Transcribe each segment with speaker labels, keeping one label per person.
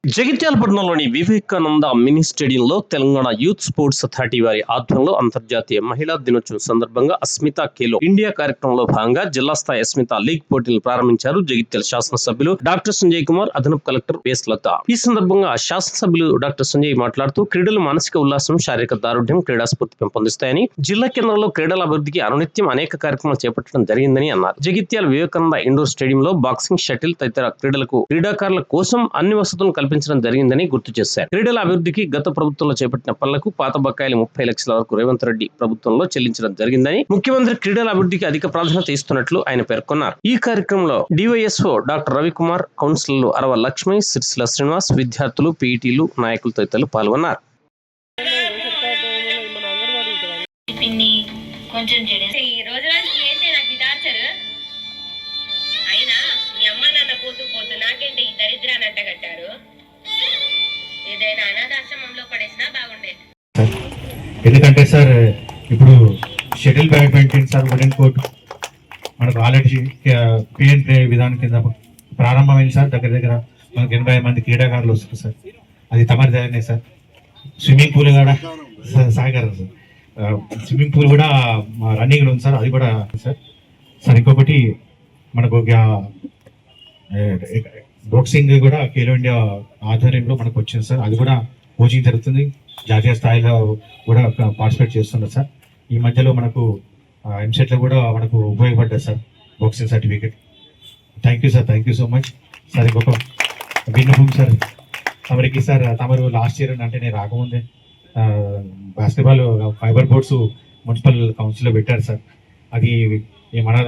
Speaker 1: జగిత్యాల పట్టణంలోని వివేకానంద మినీ స్టేడియంలో Telangana youth sports authority వారి ఆధ్వర్యంలో అంతర్జాతీయ మహిళా దినోత్సవం సందర్భంగా అస్మిత ఖేలో ఇండియా కార్యక్రమంలో భాగంగా జిల్లా స్థాయి అస్మిత లీగ్ పోటీలు ప్రారంభించారు జగిత్యాల శాసనసభ్యులు డాక్టర్ సంజయ్ కుమార్, అదనపు కలెక్టర్ వేస్ లత. ఈ సందర్భంగా శాసనసభ్యులు డాక్టర్ సంజయ్ మాట్లాడుతూ క్రీడలు మానసిక ఉల్లాసం, శారీరక దారుఢ్యం, క్రీడా స్ఫూర్తి పెంపొందిస్తాయని, జిల్లా కేంద్రంలో క్రీడల అభివృద్ధికి అనునిత్యం అనేక కార్యక్రమాలు చేపట్టడం జరిగిందని అన్నారు. జగిత్యాల వివేకానంద ఇండోర్ స్టేడియంలో బాక్సింగ్, షటిల్ తదితర క్రీడలకు క్రీడాకారుల కోసం అన్ని వసతులను కల్పించడం జరిగిందని గుర్తు చేశారు. క్రీడల అభివృద్ధికి గత ప్రభుత్వంలో చేపట్టిన పనులకు పాత బకాయిలు 30 లక్షల వరకు రేవంత్ రెడ్డి ప్రభుత్వంలో చెల్లించడం జరిగిందని, ముఖ్యమంత్రి క్రీడల అభివృద్ధికి అధిక ప్రాధాన్యత ఇస్తున్నట్లు ఆయన పేర్కొన్నారు. ఈ కార్యక్రమంలో డివైఎస్ఓ డాక్టర్ రవికుమార్, కౌన్సిలర్లు అరవ లక్ష్మి, సిరిసిల శ్రీనివాస్, విద్యార్థులు, పీఈటీలు, నాయకులు తదితరులు పాల్గొన్నారు.
Speaker 2: ఎందుకంటే సార్ ఇప్పుడు shuttle badminton sir wooden court మనకు ఆల్రెడీ పిఎన్ ప్లే విధానం కింద ప్రారంభమైంది సార్. దగ్గర మనకు 80 మంది క్రీడాకారులు వస్తారు సార్. అది తమరిదనే సార్. స్విమ్మింగ్ పూల్ కూడా సాగరం సార్. స్విమ్మింగ్ పూల్ కూడా రన్నింగ్ ఉంది సార్. అది కూడా సార్ ఇంకొకటి మనకు బాక్సింగ్ కూడా ఖేలో ఇండియా ఆధ్వర్యంలో మనకు వచ్చింది సార్. అది కూడా కోచింగ్ జరుగుతుంది. జాతీయ స్థాయిలో కూడా పార్టిసిపేట్ చేస్తున్నారు సార్. ఈ మధ్యలో మనకు ఎంసెట్లో కూడా మనకు ఉపయోగపడ్డారు sir boxing certificate. Thank you sir, thank you so much sir. ఇంకొక విన్నపం సార్ తమరికి సార్, తమరు లాస్ట్ ఇయర్ అంటే నేను రాకముందే బాస్కెట్బాల్ ఫైబర్ బోర్డ్స్ మున్సిపల్ కౌన్సిల్లో పెట్టారు సార్. అది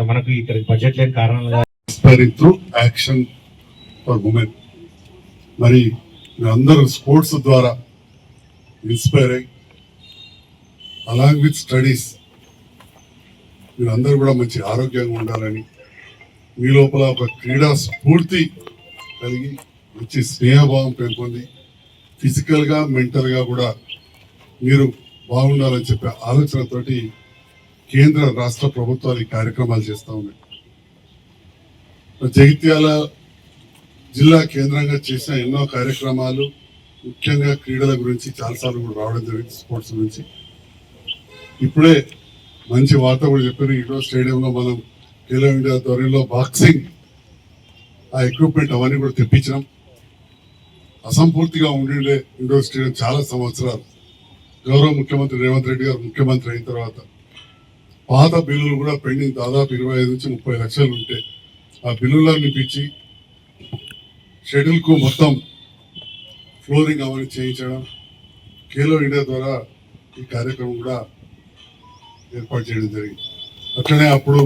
Speaker 2: మనకు ఇక్కడ బడ్జెట్ లేని కారణంగా
Speaker 3: యాక్షన్ ఫర్ ఉమెన్ మరి అందరూ స్పోర్ట్స్ ద్వారా ఇన్స్పైర్ అయ్యి అలాంగ్ విత్ స్టడీస్ మీరందరూ కూడా మంచి ఆరోగ్యంగా ఉండాలని, మీ లోపల ఒక క్రీడా స్ఫూర్తి కలిగి మంచి స్నేహభావం పెంపొంది ఫిజికల్గా మెంటల్గా కూడా మీరు బాగుండాలని చెప్పే ఆలోచనతోటి కేంద్ర రాష్ట్ర ప్రభుత్వాలు ఈ కార్యక్రమాలు చేస్తూ ఉన్నాయి. జగిత్యాల జిల్లా కేంద్రంగా చేసిన ఎన్నో కార్యక్రమాలు, ముఖ్యంగా క్రీడల గురించి చాలాసార్లు కూడా రావడం జరిగింది, స్పోర్ట్స్ గురించి. ఇప్పుడే మంచి వార్త కూడా చెప్పారు. ఇండోర్ స్టేడియంలో మనం ఖేలో ఇండియా ధ్వర్యంలో బాక్సింగ్ ఆ ఎక్విప్మెంట్ అవన్నీ కూడా తెప్పించినాం. అసంపూర్తిగా ఉండే ఇండోర్ స్టేడియం చాలా సంవత్సరాలు గౌరవ ముఖ్యమంత్రి రేవంత్ రెడ్డి గారు ముఖ్యమంత్రి అయిన తర్వాత పాత బిల్లులు కూడా పెండింగ్ దాదాపు 25 నుంచి 30 లక్షలు ఉంటే ఆ బిల్లులన్నీ పిచ్చి షెడ్యూల్కు మొత్తం ఫ్లోరింగ్ అవన్నీ చేయించడం, ఖేలో ఇండియా ద్వారా ఈ కార్యక్రమం కూడా ఏర్పాటు చేయడం జరిగింది. అట్లనే అప్పుడు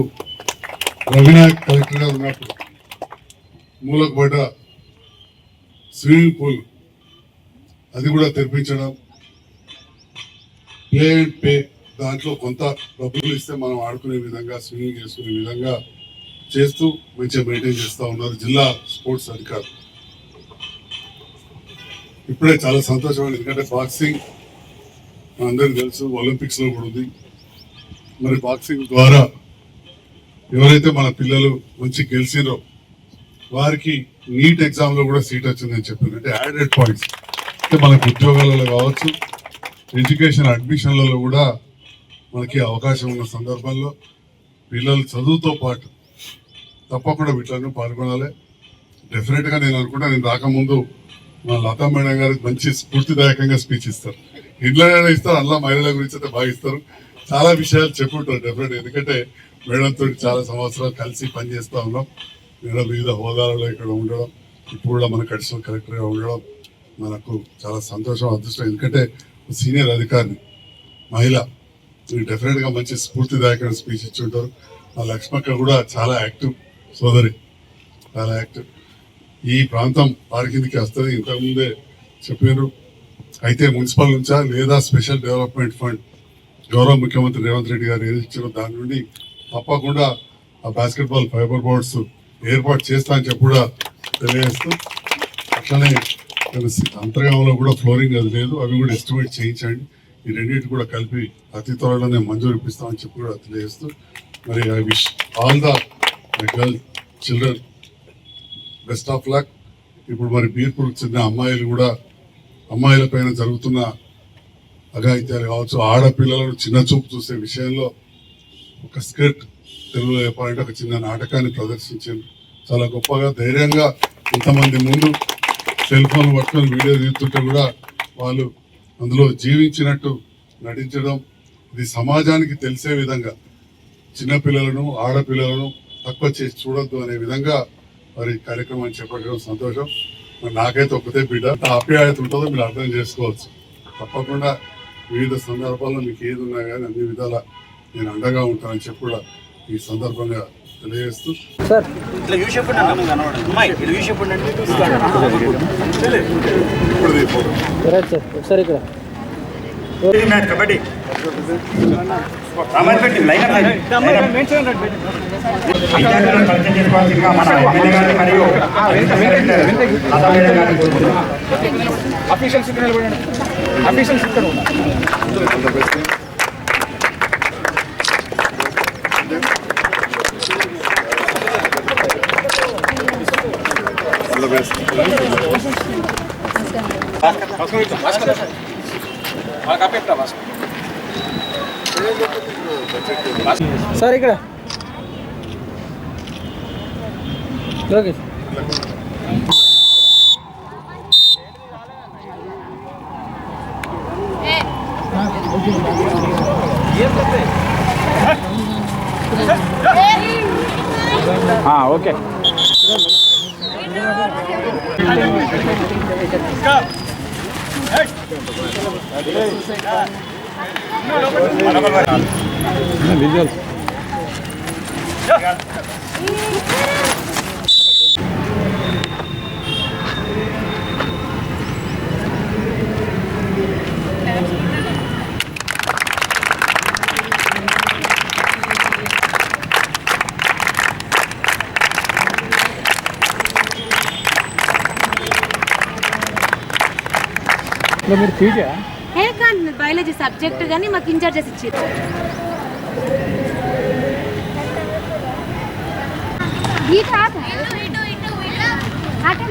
Speaker 3: రవినాయక్ కలెక్టర్గా ఉన్నప్పుడు మూలకు పడ్డ స్విమ్మింగ్ పూల్ అది కూడా తెరిపించడం, ప్లే అండ్ పే దాంట్లో కొంత డబ్బులు ఇస్తే మనం ఆడుకునే విధంగా, స్విమ్మింగ్ చేసుకునే విధంగా చేస్తూ మంచిగా మెయింటైన్ చేస్తూ ఉన్నారు జిల్లా స్పోర్ట్స్ అధికారులు. ఇప్పుడే చాలా సంతోషమైంది, ఎందుకంటే బాక్సింగ్ అందరికి తెలుసు ఒలింపిక్స్లో కూడా ఉంది. మరి బాక్సింగ్ ద్వారా ఎవరైతే మన పిల్లలు మంచి గెలిచిరో వారికి నీట్ ఎగ్జామ్లో కూడా సీట్ వచ్చిందని చెప్పింది. అంటే యాడెడ్ పాయింట్స్ అంటే మనకు ఉద్యోగాలలో కావచ్చు, ఎడ్యుకేషన్ అడ్మిషన్లలో కూడా మనకి అవకాశం ఉన్న సందర్భంలో పిల్లలు చదువుతో పాటు తప్పకుండా వీటిలో పాల్గొనాలి. డెఫినెట్గా నేను అనుకుంటా, నేను రాకముందు మా లతా మేడం గారికి మంచి స్ఫూర్తిదాయకంగా స్పీచ్ ఇస్తారు. ఇంట్లోనే ఇస్తారు, అందులో మహిళల గురించి అయితే బాగా ఇస్తారు. చాలా విషయాలు చెప్పుకుంటారు డెఫినెట్. ఎందుకంటే మేడంతో చాలా సంవత్సరాలు కలిసి పనిచేస్తూ ఉన్నాం. మేడం వివిధ హోదాలలో ఇక్కడ ఉండడం, ఇప్పుడు కూడా మనకు అడిషనల్ కలెక్టర్గా ఉండడం మనకు చాలా సంతోషం, అదృష్టం. ఎందుకంటే సీనియర్ అధికారిని మహిళ డెఫినెట్గా మంచి స్ఫూర్తిదాయకమైన స్పీచ్ ఇచ్చి ఉంటారు. మా లక్ష్మక్క కూడా చాలా యాక్టివ్ సోదరి, చాలా యాక్టివ్. ఈ ప్రాంతం వారి కిందకి వస్తుంది, ఇంతకుముందే చెప్పారు. అయితే మున్సిపల్ నుంచా లేదా స్పెషల్ డెవలప్మెంట్ ఫండ్ గౌరవ ముఖ్యమంత్రి రేవంత్ రెడ్డి గారు ఏది ఇచ్చారో దాని నుండి తప్పకుండా ఆ బాస్కెట్బాల్ ఫైబర్ బోర్డ్స్ ఏర్పాటు చేస్తా అని చెప్పి కూడా తెలియజేస్తూ, అట్లనే అంతర్గామంలో కూడా ఫ్లోరింగ్ అది లేదు, అవి కూడా ఎస్టిమేట్ చేయించండి. ఈ రెండింటి కూడా కలిపి అతి త్వరలోనే మంజూరు ఇప్పిస్తామని చెప్పి కూడా తెలియజేస్తూ, మరి I wish all the girl children best of luck ఇప్పుడు మరి బీర్పూర్కి చెందిన అమ్మాయిలు కూడా అమ్మాయిల పైన జరుగుతున్న అఘాయిత్యాలు కావచ్చు, ఆడపిల్లలను చిన్న చూపు చూసే విషయంలో ఒక స్క్రిప్ట్ తెలుగులో చెప్పాలంటే ఒక చిన్న నాటకాన్ని ప్రదర్శించారు. చాలా గొప్పగా ధైర్యంగా ఇంతమంది ముందు సెల్ ఫోన్ పట్టుకొని వీడియో తీస్తుంటే కూడా వాళ్ళు అందులో జీవించినట్టు నటించడం, ఇది సమాజానికి తెలిసే విధంగా చిన్నపిల్లలను ఆడపిల్లలను తక్కువ చేసి చూడొద్దు అనే విధంగా మరి కార్యక్రమాన్ని చేపట్టడం సంతోషం. మరి నాకైతే ఒకటే బిడ్డ, ఆప్యాయత ఉంటుందో మీరు అర్థం చేసుకోవచ్చు. తప్పకుండా వివిధ సందర్భాల్లో మీకు ఏది ఉన్నా కానీ అన్ని విధాల నేను అండగా ఉంటానని చెప్పి కూడా ఈ సందర్భంగా తెలియజేస్తూ
Speaker 4: సార్ ఇట్లా చూసి చెప్పండి అమ్మాయి ఇట్లా చూసి చెప్పండి ఒకసారి ఇక్కడ మ్యాచ్ కబడ్డీ పెట్టి లైన్ విద్యార్థులను పరిచయం చేసుకోవాల్సిందిగా మన ఎమ్మెల్యే గారిని మరియు
Speaker 5: అఫీషియల్స్ ఇక్కడ నిలబడండి. అఫీషియల్స్ ఇక్కడ సార్ ఇక్కడ ఓకే ఓకే మీరు ఫీజా
Speaker 6: కాదు బయాలజీ సబ్జెక్ట్ కానీ మాకు ఇన్ఛార్జెస్ ఇచ్చారు.
Speaker 5: అటు